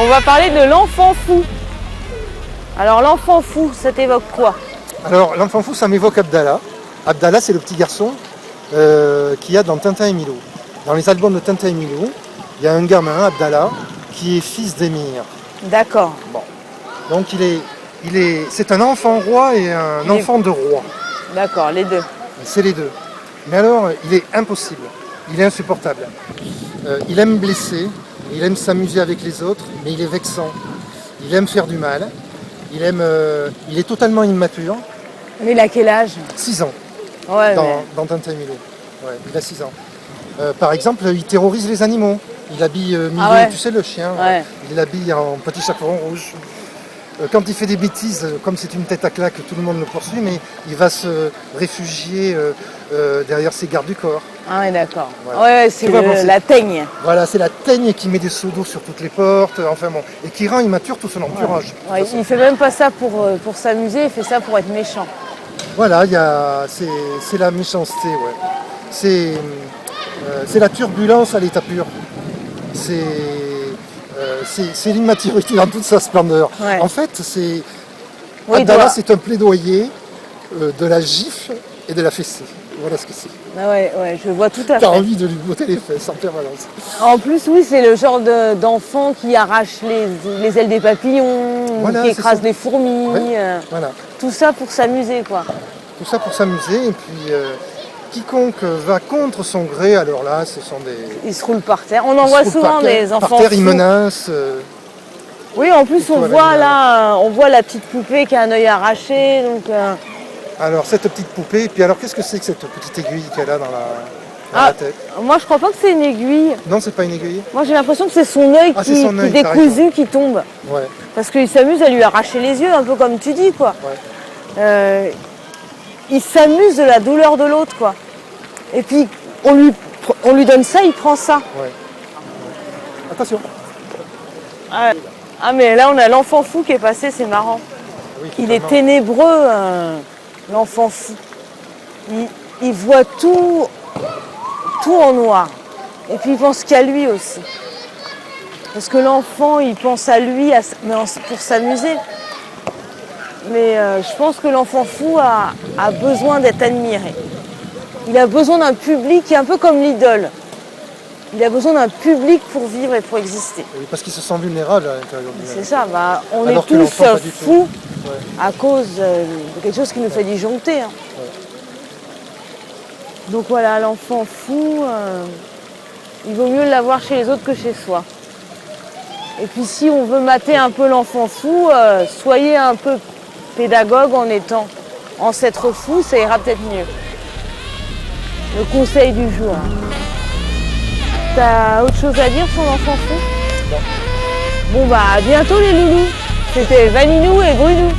On va parler de l'enfant fou. Alors l'enfant fou, ça t'évoque quoi? Alors l'enfant fou, ça m'évoque Abdallah. Abdallah, c'est le petit garçon qu'il y a dans Tintin et Milou. Dans les albums de Tintin et Milou, il y a un gamin, Abdallah, qui est fils d'émir. D'accord. Bon. Donc c'est un enfant roi et un enfant de roi. D'accord, les deux. C'est les deux. Mais alors, il est impossible, il est insupportable. Il aime blesser, il aime s'amuser avec les autres, mais il est vexant. Il aime faire du mal, il est totalement immature. Mais il a quel âge? 6 ans, Ouais, dans Tintin et Milou. Ouais, il a 6 ans. Par exemple, il terrorise les animaux. Il habille Milou, ouais. Tu sais, le chien, Ouais. il l'habille en petit chaperon rouge. Quand il fait des bêtises, comme c'est une tête à claque, tout le monde le poursuit, mais il va se réfugier derrière ses gardes du corps. Ah ouais, d'accord. Voilà. Ouais, c'est la teigne. Voilà, c'est la teigne qui met des seaux d'eau sur toutes les portes, enfin bon, et qui rend immature tout son entourage. Ouais, il fait même pas ça pour s'amuser, il fait ça pour être méchant. Voilà, c'est la méchanceté, ouais. C'est la turbulence à l'état pur. C'est l'immaturité dans toute sa splendeur. Ouais. En fait, Abdallah, c'est un plaidoyer de la gifle et de la fessée. Voilà ce que c'est. Ah ouais, je vois tout à fait. T'as envie de lui botter les fesses en permanence. En plus, oui, c'est le genre d'enfant qui arrache les ailes des papillons, Voilà, qui écrase les fourmis. Ouais, voilà. Tout ça pour s'amuser, quoi. Tout ça pour s'amuser. Et puis, quiconque va contre son gré, alors là, ce sont des... Ils se roulent par terre. On en voit souvent des enfants par terre, fous. ils menacent. Oui, en plus, on voit la petite poupée qui a un œil arraché. Donc, Alors, cette petite poupée, et puis alors, qu'est-ce que c'est que cette petite aiguille qu'elle a dans la tête? Moi, je crois pas que c'est une aiguille. Non, c'est pas une aiguille? Moi, j'ai l'impression que c'est son œil Ah, qui c'est son œil, décousu qui tombe. Ouais. Parce qu'il s'amuse à lui arracher les yeux, un peu comme tu dis, quoi. Ouais. Il s'amuse de la douleur de l'autre, quoi. Et puis, on lui donne ça, il prend ça. Ouais. Attention. Ah, mais là, on a l'enfant fou qui est passé, c'est marrant. Oui, Il est totalement. ténébreux, l'enfant fou. Il voit tout en noir. Et puis il pense qu'à lui aussi. Parce que l'enfant, il pense à lui pour s'amuser. Mais je pense que l'enfant fou a besoin d'être admiré. Il a besoin d'un public qui est un peu comme l'idole. Il a besoin d'un public pour vivre et pour exister. Oui, parce qu'il se sent vulnérable à l'intérieur de lui. C'est ça, on Alors est que tous l'enfant, pas du tout. fous Ouais. à cause de quelque chose qui nous fait disjoncter. Donc voilà, l'enfant fou, il vaut mieux l'avoir chez les autres que chez soi. Et puis si on veut mater un peu l'enfant fou, soyez un peu pédagogue en étant ancêtre fou, ça ira peut-être mieux. Le conseil du jour. T'as autre chose à dire sur l'enfant fou? Non. Bon bah à bientôt les loulous. C'était Vaninou et Brunou.